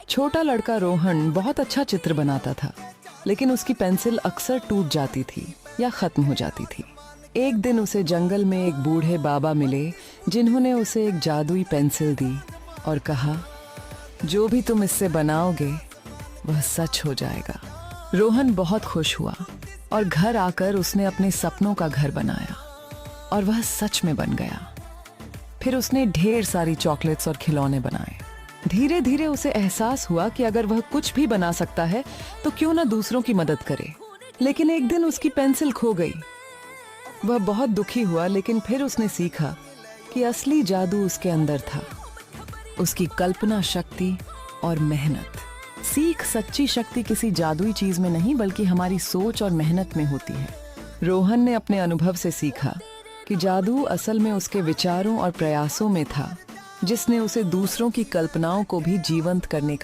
छोटा लड़का रोहन बहुत अच्छा चित्र बनाता था, लेकिन उसकी पेंसिल अक्सर टूट जाती थी या खत्म हो जाती थी। एक दिन उसे जंगल में एक बूढ़े बाबा मिले जिन्होंने उसे एक जादुई पेंसिल दी और कहा, जो भी तुम इससे बनाओगे वह सच हो जाएगा। रोहन बहुत खुश हुआ और घर आकर उसने अपने सपनों का घर बनाया और वह सच में बन गया। फिर उसने ढेर सारी चॉकलेट्स और खिलौने बनाए। धीरे धीरे उसे एहसास हुआ कि अगर वह कुछ भी बना सकता है तो क्यों ना दूसरों की मदद करे। लेकिन एक दिन उसकी पेंसिल खो गई। वह बहुत दुखी हुआ, लेकिन फिर उसने सीखा कि असली जादू उसके अंदर था, उसकी कल्पना शक्ति और मेहनत। सीख सच्ची शक्ति किसी जादुई चीज में नहीं बल्कि हमारी सोच और मेहनत में होती है। रोहन ने अपने अनुभव से सीखा कि जादू असल में उसके विचारों और प्रयासों में था, जिसने उसे दूसरों की कल्पनाओं को भी जीवंत करने का